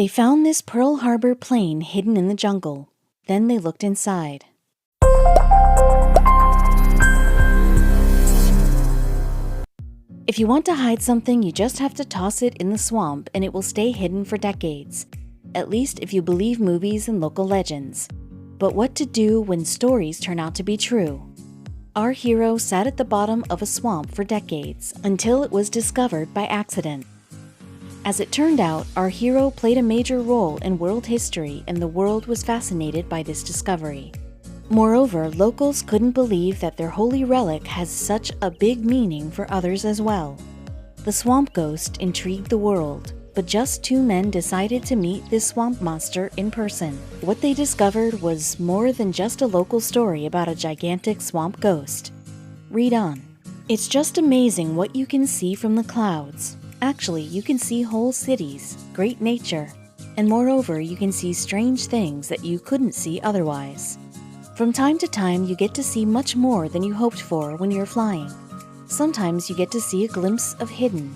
They found this Pearl Harbor plane hidden in the jungle. Then they looked inside. If you want to hide something, you just have to toss it in the swamp and it will stay hidden for decades. At least if you believe movies and local legends. But what to do when stories turn out to be true? Our hero sat at the bottom of a swamp for decades until it was discovered by accident. As it turned out, our hero played a major role in world history and the world was fascinated by this discovery. Moreover, locals couldn't believe that their holy relic has such a big meaning for others as well. The swamp ghost intrigued the world, but just two men decided to meet this swamp monster in person. What they discovered was more than just a local story about a gigantic swamp ghost. Read on. It's just amazing what you can see from the clouds. Actually, you can see whole cities, great nature, and moreover, you can see strange things that you couldn't see otherwise. From time to time, you get to see much more than you hoped for when you're flying. Sometimes you get to see a glimpse of hidden.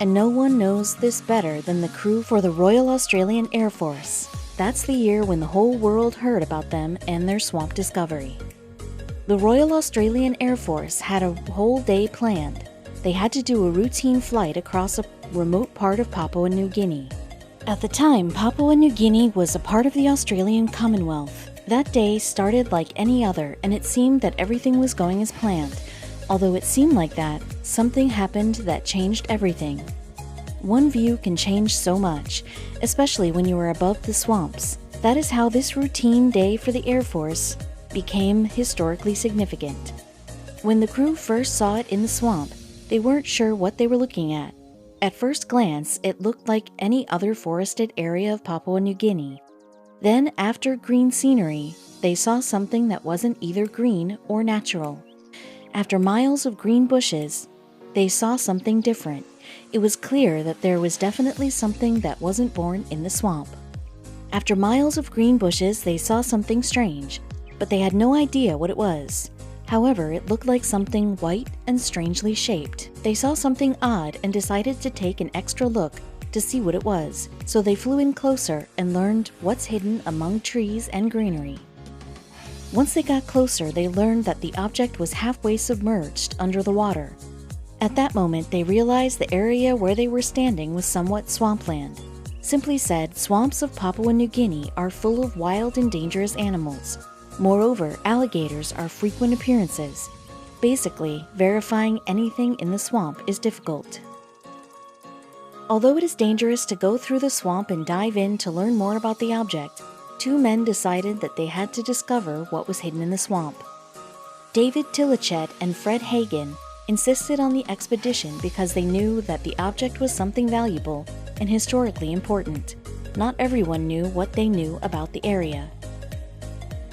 And no one knows this better than the crew for the Royal Australian Air Force. That's the year when the whole world heard about them and their swamp discovery. The Royal Australian Air Force had a whole day planned. They had to do a routine flight across a remote part of Papua New Guinea. At the time, Papua New Guinea was a part of the Australian Commonwealth. That day started like any other, and it seemed that everything was going as planned. Although it seemed like that, something happened that changed everything. One view can change so much, especially when you are above the swamps. That is how this routine day for the Air Force became historically significant. When the crew first saw it in the swamp, they weren't sure what they were looking at. At first glance, it looked like any other forested area of Papua New Guinea. Then, after green scenery, they saw something that wasn't either green or natural. After miles of green bushes, they saw something different. It was clear that there was definitely something that wasn't born in the swamp. After miles of green bushes, they saw something strange, but they had no idea what it was. However, it looked like something white and strangely shaped. They saw something odd and decided to take an extra look to see what it was, so they flew in closer and learned what's hidden among trees and greenery. Once they got closer, they learned that the object was halfway submerged under the water. At that moment, they realized the area where they were standing was somewhat swampland. Simply said, swamps of Papua New Guinea are full of wild and dangerous animals. Moreover, alligators are frequent appearances. Basically, verifying anything in the swamp is difficult. Although it is dangerous to go through the swamp and dive in to learn more about the object, two men decided that they had to discover what was hidden in the swamp. David Tillichet and Fred Hagen insisted on the expedition because they knew that the object was something valuable and historically important. Not everyone knew what they knew about the area.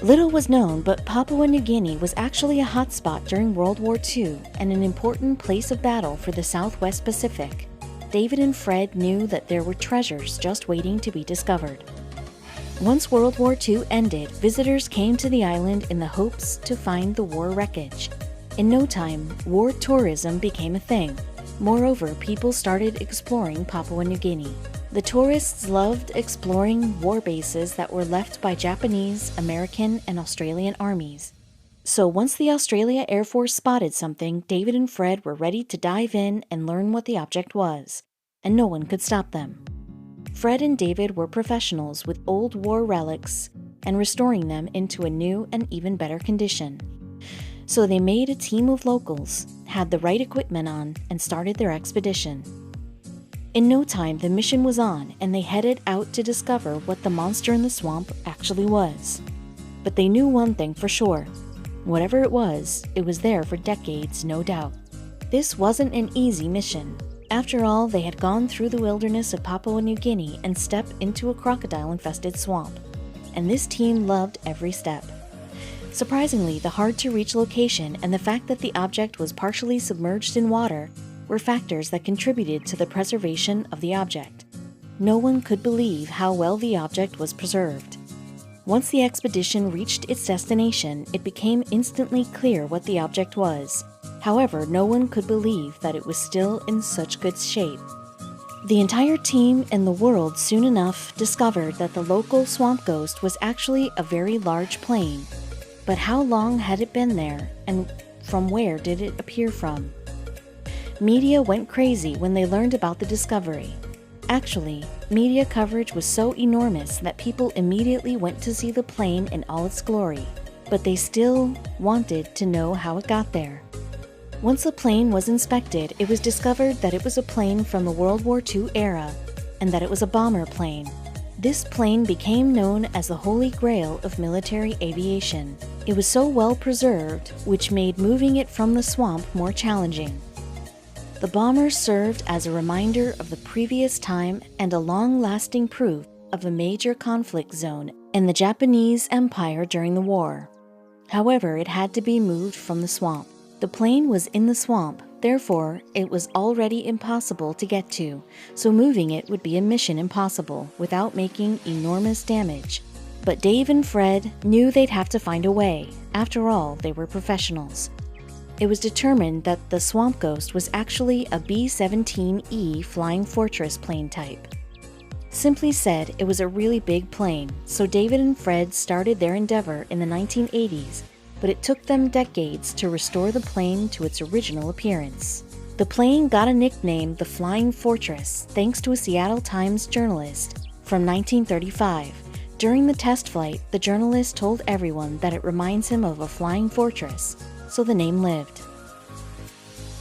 Little was known, but Papua New Guinea was actually a hotspot during World War II and an important place of battle for the Southwest Pacific. David and Fred knew that there were treasures just waiting to be discovered. Once World War II ended, visitors came to the island in the hopes to find the war wreckage. In no time, war tourism became a thing. Moreover, people started exploring Papua New Guinea. The tourists loved exploring war bases that were left by Japanese, American, and Australian armies. So once the Australia Air Force spotted something, David and Fred were ready to dive in and learn what the object was, and no one could stop them. Fred and David were professionals with old war relics and restoring them into a new and even better condition. So they made a team of locals, had the right equipment on, and started their expedition. In no time, the mission was on, and they headed out to discover what the monster in the swamp actually was. But they knew one thing for sure. Whatever it was there for decades, no doubt. This wasn't an easy mission. After all, they had gone through the wilderness of Papua New Guinea and stepped into a crocodile-infested swamp. And this team loved every step. Surprisingly, the hard-to-reach location and the fact that the object was partially submerged in water were factors that contributed to the preservation of the object. No one could believe how well the object was preserved. Once the expedition reached its destination, it became instantly clear what the object was. However, no one could believe that it was still in such good shape. The entire team and the world soon enough discovered that the local swamp ghost was actually a very large plane. But how long had it been there, and from where did it appear from? Media went crazy when they learned about the discovery. Actually, media coverage was so enormous that people immediately went to see the plane in all its glory, but they still wanted to know how it got there. Once the plane was inspected, it was discovered that it was a plane from the World War II era, and that it was a bomber plane. This plane became known as the Holy Grail of military aviation. It was so well preserved, which made moving it from the swamp more challenging. The bomber served as a reminder of the previous time and a long-lasting proof of a major conflict zone in the Japanese Empire during the war. However, it had to be moved from the swamp. The plane was in the swamp, therefore it was already impossible to get to, so moving it would be a mission impossible without making enormous damage. But Dave and Fred knew they'd have to find a way. After all, they were professionals. It was determined that the Swamp Ghost was actually a B-17E Flying Fortress plane type. Simply said, it was a really big plane, so David and Fred started their endeavor in the 1980s, but it took them decades to restore the plane to its original appearance. The plane got a nickname, the Flying Fortress, thanks to a Seattle Times journalist from 1935. During the test flight, the journalist told everyone that it reminds him of a flying fortress, so the name lived.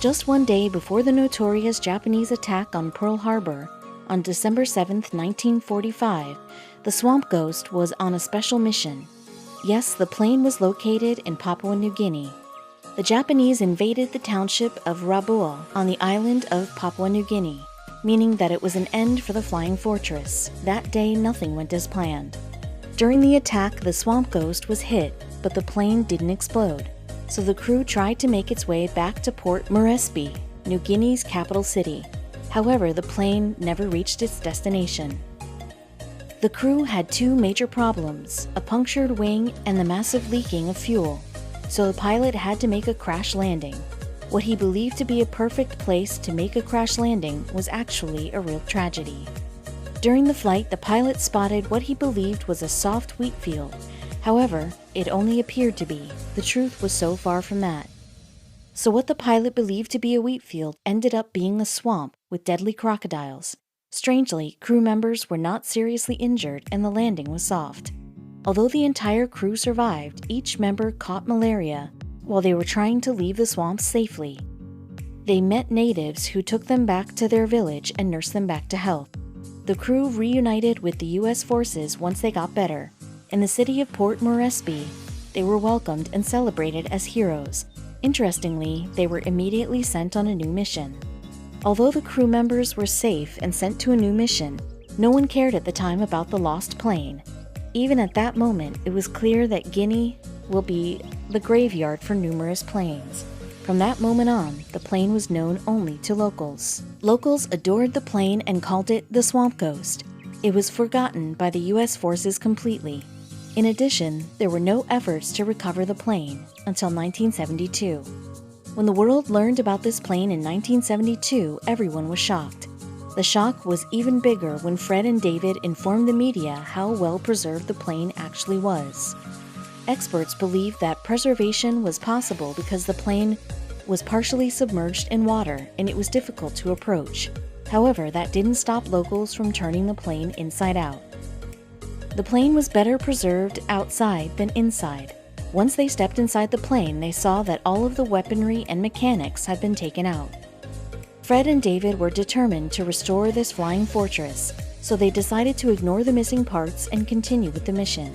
Just one day before the notorious Japanese attack on Pearl Harbor, on December 7, 1945, the Swamp Ghost was on a special mission. Yes, the plane was located in Papua New Guinea. The Japanese invaded the township of Rabaul on the island of Papua New Guinea, meaning that it was an end for the Flying Fortress. That day, nothing went as planned. During the attack, the Swamp Ghost was hit, but the plane didn't explode. So the crew tried to make its way back to Port Moresby, New Guinea's capital city. However, the plane never reached its destination. The crew had two major problems, a punctured wing and the massive leaking of fuel. So the pilot had to make a crash landing. What he believed to be a perfect place to make a crash landing was actually a real tragedy. During the flight, the pilot spotted what he believed was a soft wheat field. However, it only appeared to be. The truth was so far from that. So what the pilot believed to be a wheat field ended up being a swamp with deadly crocodiles. Strangely, crew members were not seriously injured and the landing was soft. Although the entire crew survived, each member caught malaria while they were trying to leave the swamp safely. They met natives who took them back to their village and nursed them back to health. The crew reunited with the U.S. forces once they got better. In the city of Port Moresby, they were welcomed and celebrated as heroes. Interestingly, they were immediately sent on a new mission. Although the crew members were safe and sent to a new mission, no one cared at the time about the lost plane. Even at that moment, it was clear that Guinea will be the graveyard for numerous planes. From that moment on, the plane was known only to locals. Locals adored the plane and called it the Swamp Ghost. It was forgotten by the U.S. forces completely. In addition, there were no efforts to recover the plane until 1972. When the world learned about this plane in 1972, everyone was shocked. The shock was even bigger when Fred and David informed the media how well preserved the plane actually was. Experts believe that preservation was possible because the plane was partially submerged in water and it was difficult to approach. However, that didn't stop locals from turning the plane inside out. The plane was better preserved outside than inside. Once they stepped inside the plane, they saw that all of the weaponry and mechanics had been taken out. Fred and David were determined to restore this flying fortress, so they decided to ignore the missing parts and continue with the mission.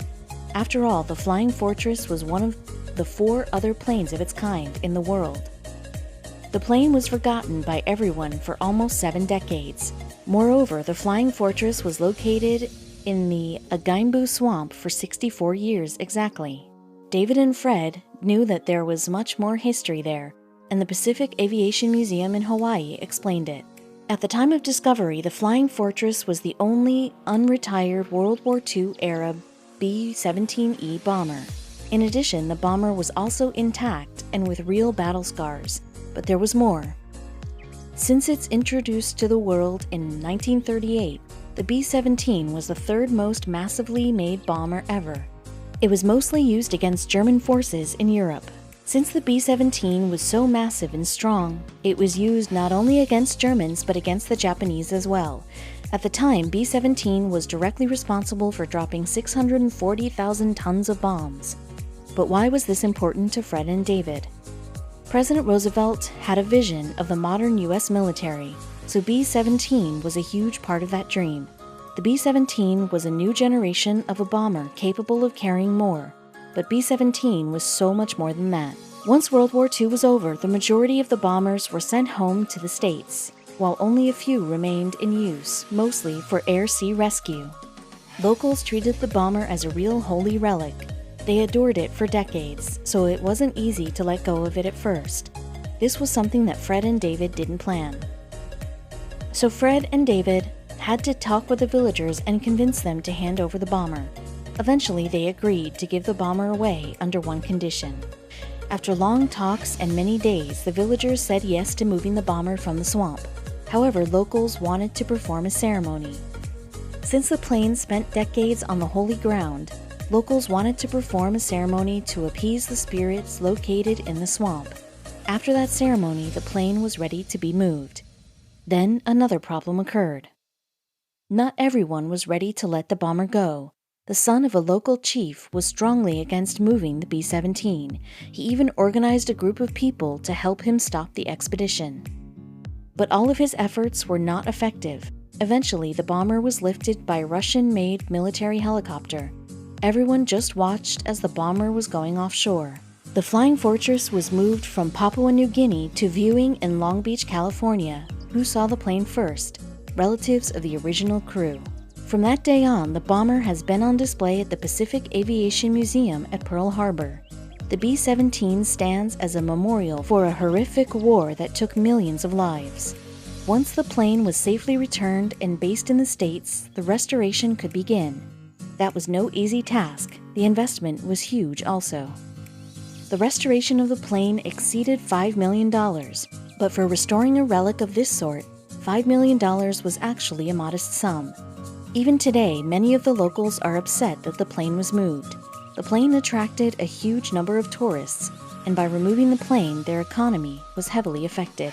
After all, the Flying Fortress was one of the 4 other planes of its kind in the world. The plane was forgotten by everyone for almost 7 decades. Moreover, the Flying Fortress was located in the Agaimbu Swamp for 64 years exactly. David and Fred knew that there was much more history there, and the Pacific Aviation Museum in Hawaii explained it. At the time of discovery, the Flying Fortress was the only unretired World War II-era B-17E bomber. In addition, the bomber was also intact and with real battle scars. But there was more. Since its introduced to the world in 1938, the B-17 was the third most massively made bomber ever. It was mostly used against German forces in Europe. Since the B-17 was so massive and strong, it was used not only against Germans but against the Japanese as well. At the time, B-17 was directly responsible for dropping 640,000 tons of bombs. But why was this important to Fred and David? President Roosevelt had a vision of the modern U.S. military, so B-17 was a huge part of that dream. The B-17 was a new generation of a bomber capable of carrying more, but B-17 was so much more than that. Once World War II was over, the majority of the bombers were sent home to the States, while only a few remained in use, mostly for air-sea rescue. Locals treated the bomber as a real holy relic. They adored it for decades, so it wasn't easy to let go of it at first. This was something that Fred and David didn't plan. So Fred and David had to talk with the villagers and convince them to hand over the bomber. Eventually, they agreed to give the bomber away under one condition. After long talks and many days, the villagers said yes to moving the bomber from the swamp. However, locals wanted to perform a ceremony. Since the plane spent decades on the holy ground, locals wanted to perform a ceremony to appease the spirits located in the swamp. After that ceremony, the plane was ready to be moved. Then another problem occurred. Not everyone was ready to let the bomber go. The son of a local chief was strongly against moving the B-17. He even organized a group of people to help him stop the expedition. But all of his efforts were not effective. Eventually, the bomber was lifted by a Russian-made military helicopter. Everyone just watched as the bomber was going offshore. The Flying Fortress was moved from Papua New Guinea to viewing in Long Beach, California. Who saw the plane first? Relatives of the original crew. From that day on, the bomber has been on display at the Pacific Aviation Museum at Pearl Harbor. The B-17 stands as a memorial for a horrific war that took millions of lives. Once the plane was safely returned and based in the States, the restoration could begin. That was no easy task. The investment was huge also. The restoration of the plane exceeded $5 million, but for restoring a relic of this sort, $5 million was actually a modest sum. Even today, many of the locals are upset that the plane was moved. The plane attracted a huge number of tourists, and by removing the plane, their economy was heavily affected.